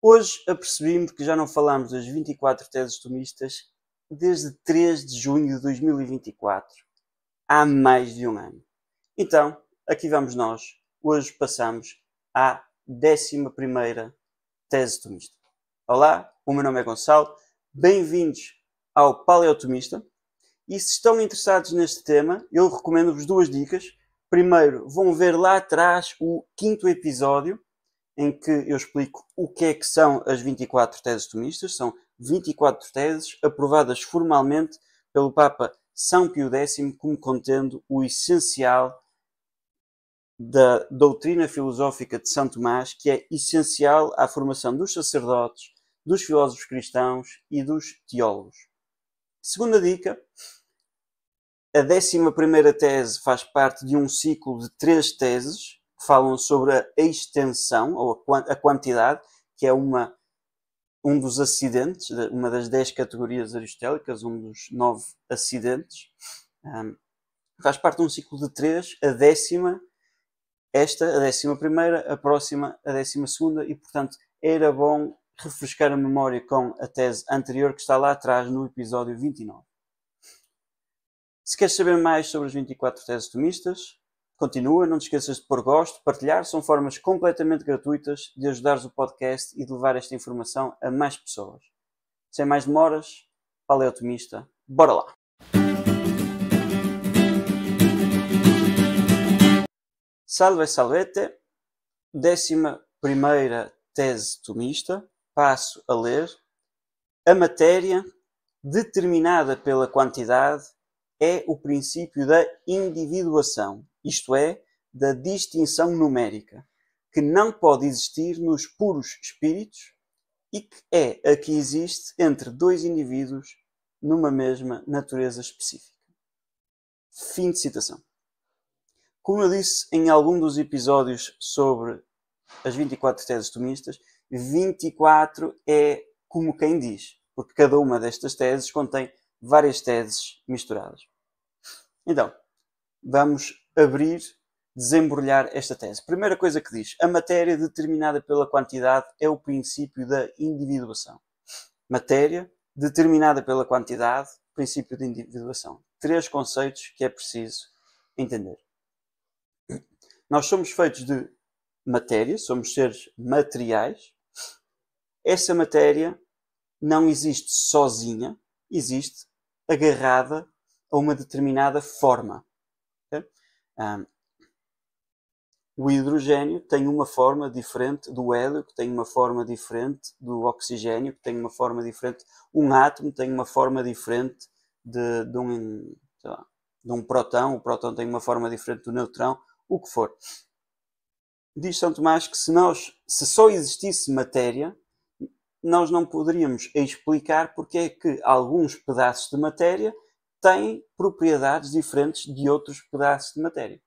Hoje apercebi-me que já não falámos das 24 teses tomistas desde 3 de junho de 2024, há mais de um ano. Então, aqui vamos nós. Hoje passamos à 11ª tese tomista. Olá, o meu nome é Gonçalo, bem-vindos ao Paleotomista. E se estão interessados neste tema, eu recomendo-vos duas dicas. Primeiro, vão ver lá atrás o 5º episódio, em que eu explico o que é que são as 24 teses tomistas. São 24 teses aprovadas formalmente pelo Papa São Pio X como contendo o essencial da doutrina filosófica de São Tomás, que é essencial à formação dos sacerdotes, dos filósofos cristãos e dos teólogos. Segunda dica, a 11ª tese faz parte de um ciclo de 3 teses que falam sobre a extensão, ou a quantidade, que é um dos acidentes, uma das 10 categorias aristotélicas, um dos 9 acidentes. Faz parte de um ciclo de 3, a 10ª, esta, a 11ª, a próxima, a 12ª, e, portanto, era bom refrescar a memória com a tese anterior, que está lá atrás, no episódio 29. Se queres saber mais sobre as 24 teses tomistas, continua, não te esqueças de pôr gosto, partilhar, são formas completamente gratuitas de ajudares o podcast e de levar esta informação a mais pessoas. Sem mais demoras, Paleotomista, bora lá! Salve salvete, 11ª tese tomista, passo a ler. A matéria, determinada pela quantidade, é o princípio da individuação, isto é, da distinção numérica, que não pode existir nos puros espíritos e que é a que existe entre dois indivíduos numa mesma natureza específica. Fim de citação. Como eu disse em algum dos episódios sobre as 24 teses tomistas, 24 é como quem diz, porque cada uma destas teses contém várias teses misturadas. Então, vamos desembrulhar esta tese. Primeira coisa que diz, a matéria determinada pela quantidade é o princípio da individuação. Matéria determinada pela quantidade, princípio de individuação. 3 conceitos que é preciso entender. Nós somos feitos de matéria, somos seres materiais. Essa matéria não existe sozinha, existe agarrada a uma determinada forma. Okay? O hidrogênio tem uma forma diferente do hélio, que tem uma forma diferente do oxigênio, que tem uma forma diferente. Um átomo tem uma forma diferente de um próton. O próton tem uma forma diferente do neutrão, o que for. Diz São Tomás que se só existisse matéria, nós não poderíamos explicar porque é que alguns pedaços de matéria têm propriedades diferentes de outros pedaços de matéria.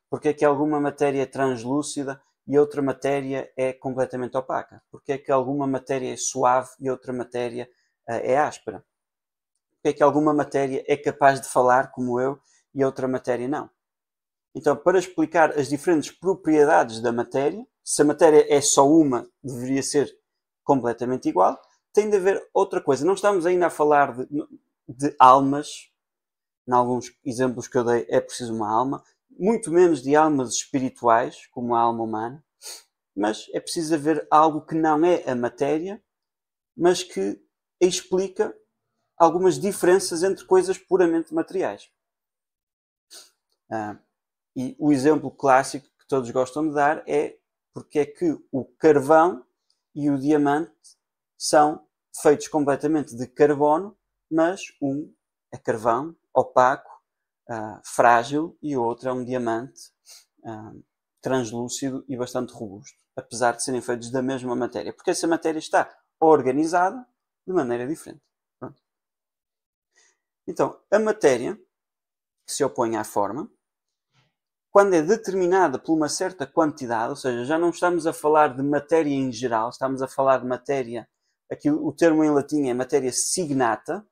Porque é que alguma matéria é translúcida e outra matéria é completamente opaca? Porque é que alguma matéria é suave e outra matéria é áspera? Porque é que alguma matéria é capaz de falar como eu e outra matéria não? Então, para explicar as diferentes propriedades da matéria, se a matéria é só uma, deveria ser completamente igual, tem de haver outra coisa. Não estamos ainda a falar de almas. Em alguns exemplos que eu dei é preciso uma alma. Muito menos de almas espirituais, como a alma humana. Mas é preciso haver algo que não é a matéria, mas que explica algumas diferenças entre coisas puramente materiais. E o exemplo clássico que todos gostam de dar é porque é que o carvão e o diamante são feitos completamente de carbono, mas um é carvão, opaco, frágil, e o outro é um diamante translúcido e bastante robusto, apesar de serem feitos da mesma matéria, porque essa matéria está organizada de maneira diferente. Pronto. Então, a matéria que se opõe à forma, quando é determinada por uma certa quantidade, ou seja, já não estamos a falar de matéria em geral, estamos a falar de matéria, aqui o termo em latim é matéria signata,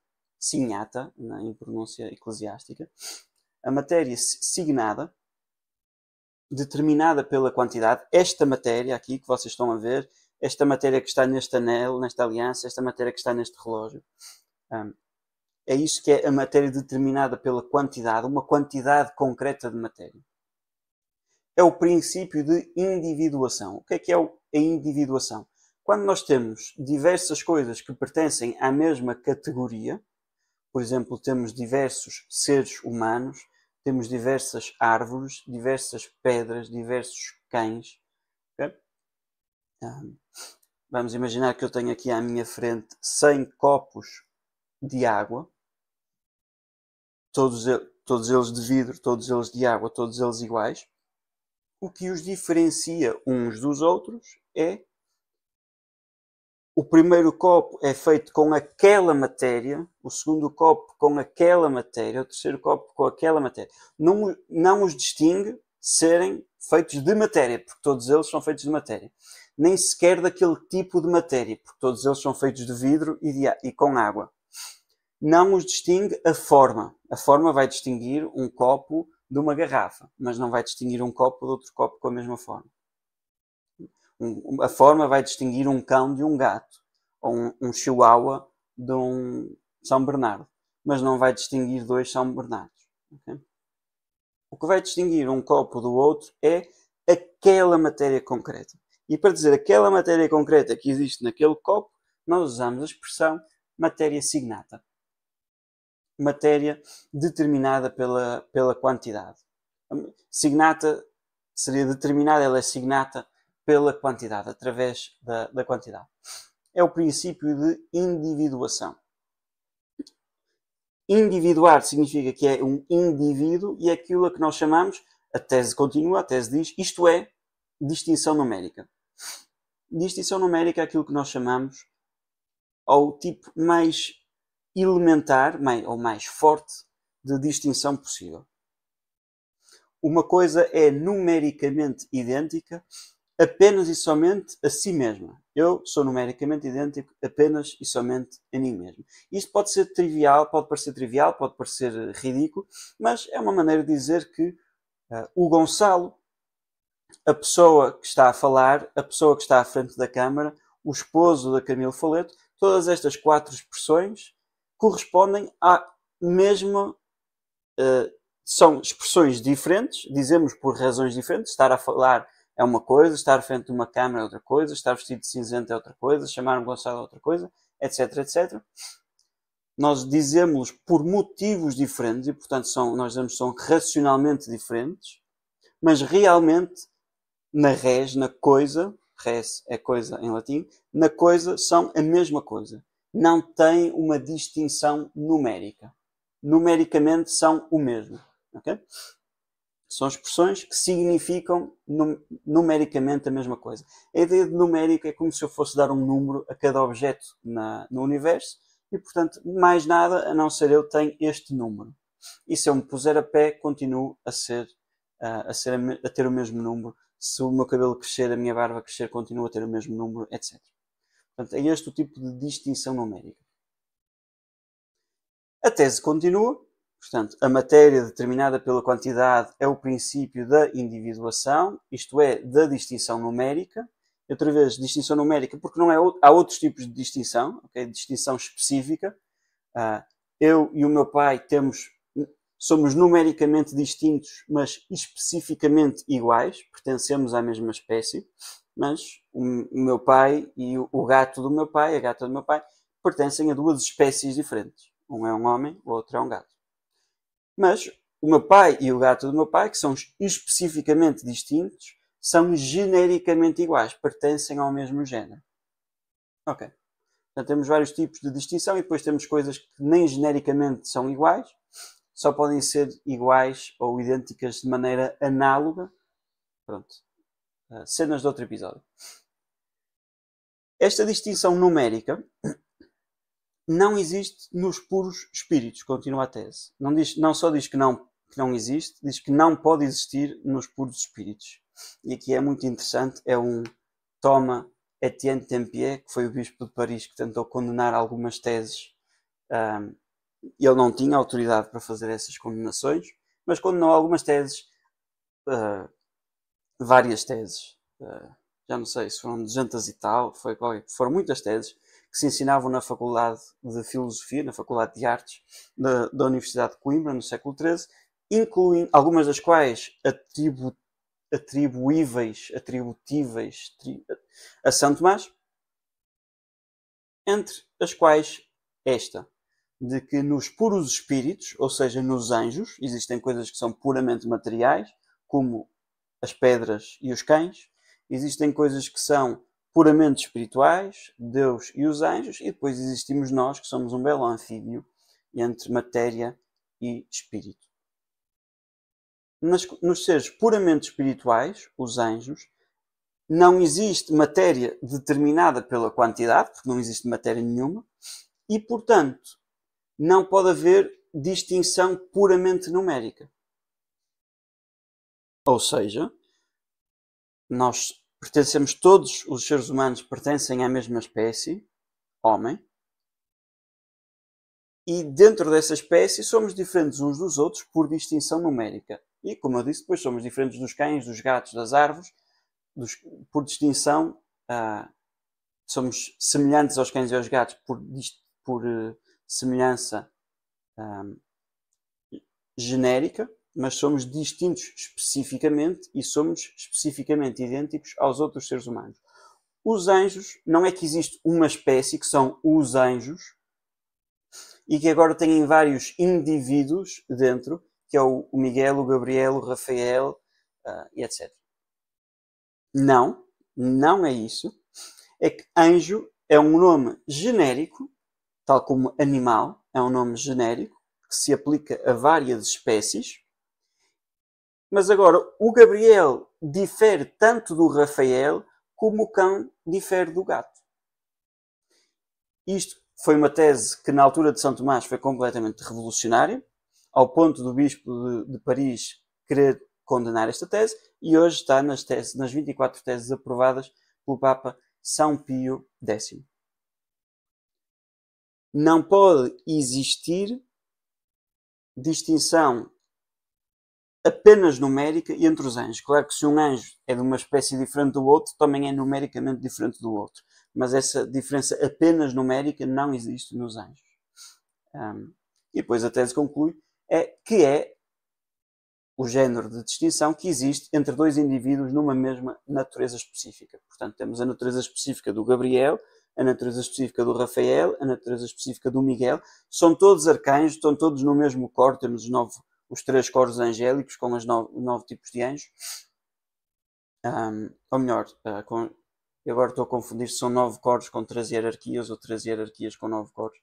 em pronúncia eclesiástica, a matéria signada, determinada pela quantidade, esta matéria aqui que vocês estão a ver, esta matéria que está neste anel, nesta aliança, esta matéria que está neste relógio. É isso que é a matéria determinada pela quantidade, uma quantidade concreta de matéria. É o princípio de individuação. O que é a individuação? Quando nós temos diversas coisas que pertencem à mesma categoria, por exemplo, temos diversos seres humanos, temos diversas árvores, diversas pedras, diversos cães. Okay? Vamos imaginar que eu tenho aqui à minha frente 100 copos de água, todos eles de vidro, todos eles de água, todos eles iguais. O que os diferencia uns dos outros é o primeiro copo é feito com aquela matéria, o segundo copo com aquela matéria, o terceiro copo com aquela matéria. Não os distingue serem feitos de matéria, porque todos eles são feitos de matéria. Nem sequer daquele tipo de matéria, porque todos eles são feitos de vidro e com água. Não os distingue a forma. A forma vai distinguir um copo de uma garrafa, mas não vai distinguir um copo de outro copo com a mesma forma. A forma vai distinguir um cão de um gato, ou um chihuahua de um São Bernardo, mas não vai distinguir dois São Bernardos. Okay? O que vai distinguir um copo do outro é aquela matéria concreta. E para dizer aquela matéria concreta que existe naquele copo, nós usamos a expressão matéria signata. Matéria determinada pela quantidade. Signata seria determinada, ela é signata pela quantidade, através da quantidade. É o princípio de individuação. Individuar significa que é um indivíduo e é aquilo a que nós chamamos, a tese continua, a tese diz, isto é distinção numérica. Distinção numérica é aquilo que nós chamamos ao tipo mais elementar, ou mais forte, de distinção possível. Uma coisa é numericamente idêntica apenas e somente a si mesma. Eu sou numericamente idêntico apenas e somente a mim mesmo. Isto pode ser trivial, pode parecer ridículo, mas é uma maneira de dizer que o Gonçalo, a pessoa que está a falar, a pessoa que está à frente da câmara, o esposo da Camilo Faleto, todas estas 4 expressões correspondem à mesma... são expressões diferentes, dizemos por razões diferentes. Estar a falar é uma coisa, estar à frente de uma câmara é outra coisa, estar vestido de cinzento é outra coisa, chamar-me Gonçalo é outra coisa, etc, etc. Nós dizemos por motivos diferentes e, portanto, nós dizemos que são racionalmente diferentes, mas realmente, na res, na coisa, res é coisa em latim, na coisa são a mesma coisa. Não tem uma distinção numérica. Numericamente são o mesmo. Okay? São expressões que significam numericamente a mesma coisa. A ideia de numérico é como se eu fosse dar um número a cada objeto no universo e, portanto, mais nada a não ser eu tenho este número. E se eu me puser a pé, continuo a ter o mesmo número. Se o meu cabelo crescer, a minha barba crescer, continuo a ter o mesmo número, etc. Portanto, é este o tipo de distinção numérica. A tese continua. Portanto, a matéria determinada pela quantidade é o princípio da individuação, isto é, da distinção numérica. Outra vez, distinção numérica, porque não há outros tipos de distinção, okay? Distinção específica. Eu e o meu pai somos numericamente distintos, mas especificamente iguais, pertencemos à mesma espécie, mas o meu pai e o gato do meu pai, a gata do meu pai, pertencem a 2 espécies diferentes. Um é um homem, o outro é um gato. Mas o meu pai e o gato do meu pai, que são especificamente distintos, são genericamente iguais, pertencem ao mesmo género. Ok. Portanto, temos vários tipos de distinção e depois temos coisas que nem genericamente são iguais, só podem ser iguais ou idênticas de maneira análoga. Pronto. Cenas de outro episódio. Esta distinção numérica não existe nos puros espíritos, continua a tese. Não só diz que não existe, diz que não pode existir nos puros espíritos. E aqui é muito interessante, é um Thomas Etienne Tempier, que foi o bispo de Paris, que tentou condenar algumas teses. Ele não tinha autoridade para fazer essas condenações, mas condenou algumas teses, várias teses já não sei se foram 200 e tal, foram muitas teses que se ensinavam na Faculdade de Filosofia, na Faculdade de Artes da Universidade de Coimbra, no século XIII, incluindo algumas das quais atributíveis a São Tomás, entre as quais esta, de que nos puros espíritos, ou seja, nos anjos, existem coisas que são puramente materiais, como as pedras e os cães, existem coisas que são puramente espirituais, Deus e os anjos, e depois existimos nós, que somos um belo anfíbio entre matéria e espírito. Nos seres puramente espirituais, os anjos, não existe matéria determinada pela quantidade, porque não existe matéria nenhuma, e, portanto, não pode haver distinção puramente numérica. Ou seja, nós pertencemos, todos os seres humanos pertencem à mesma espécie, homem, e dentro dessa espécie somos diferentes uns dos outros por distinção numérica. E, como eu disse, depois somos diferentes dos cães, dos gatos, das árvores, por distinção, somos semelhantes aos cães e aos gatos por semelhança genérica, mas somos distintos especificamente e somos especificamente idênticos aos outros seres humanos. Os anjos, não é que existe uma espécie, que são os anjos, e que agora têm vários indivíduos dentro, que é o Miguel, o Gabriel, o Rafael, e etc. Não, não é isso. É que anjo é um nome genérico, tal como animal é um nome genérico, que se aplica a várias espécies. Mas agora, o Gabriel difere tanto do Rafael como o cão difere do gato. Isto foi uma tese que na altura de São Tomás foi completamente revolucionária, ao ponto do Bispo de Paris querer condenar esta tese, e hoje está nas 24 teses aprovadas pelo Papa São Pio X. Não pode existir distinção apenas numérica entre os anjos. Claro que se um anjo é de uma espécie diferente do outro, também é numericamente diferente do outro. Mas essa diferença apenas numérica não existe nos anjos. E depois a tese conclui que é o género de distinção que existe entre dois indivíduos numa mesma natureza específica. Portanto, temos a natureza específica do Gabriel, a natureza específica do Rafael, a natureza específica do Miguel. São todos arcanjos, estão todos no mesmo coro, temos os 3 coros angélicos com os 9 tipos de anjos. Ou melhor, agora estou a confundir se são 9 coros com 3 hierarquias ou 3 hierarquias com 9 coros.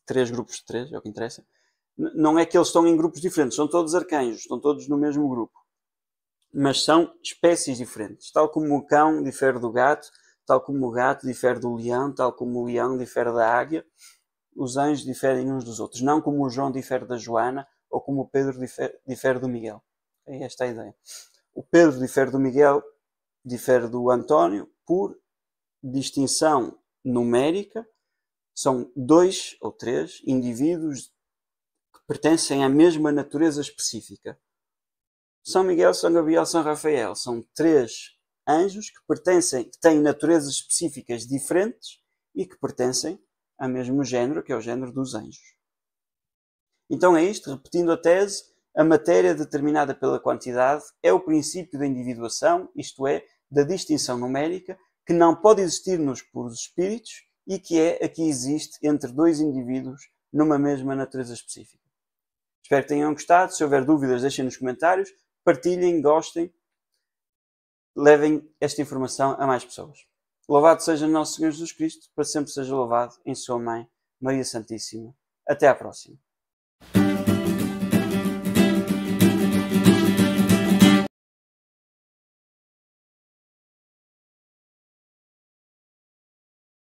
3 grupos de 3, é o que interessa. Não é que eles estão em grupos diferentes, são todos arcanjos, estão todos no mesmo grupo. Mas são espécies diferentes. Tal como o cão difere do gato, tal como o gato difere do leão, tal como o leão difere da águia, os anjos diferem uns dos outros. Não como o João difere da Joana ou como o Pedro difere do Miguel. É esta a ideia. O Pedro difere do Miguel, difere do António por distinção numérica. São 2 ou 3 indivíduos que pertencem à mesma natureza específica. São Miguel, São Gabriel, São Rafael são 3 anjos que têm naturezas específicas diferentes e que pertencem ao mesmo género, que é o género dos anjos. Então é isto, repetindo a tese, a matéria determinada pela quantidade é o princípio da individuação, isto é, da distinção numérica, que não pode existir nos puros espíritos e que é a que existe entre 2 indivíduos numa mesma natureza específica. Espero que tenham gostado. Se houver dúvidas, deixem nos comentários, partilhem, gostem, levem esta informação a mais pessoas. Louvado seja Nosso Senhor Jesus Cristo, para sempre seja louvado em sua Mãe, Maria Santíssima. Até à próxima.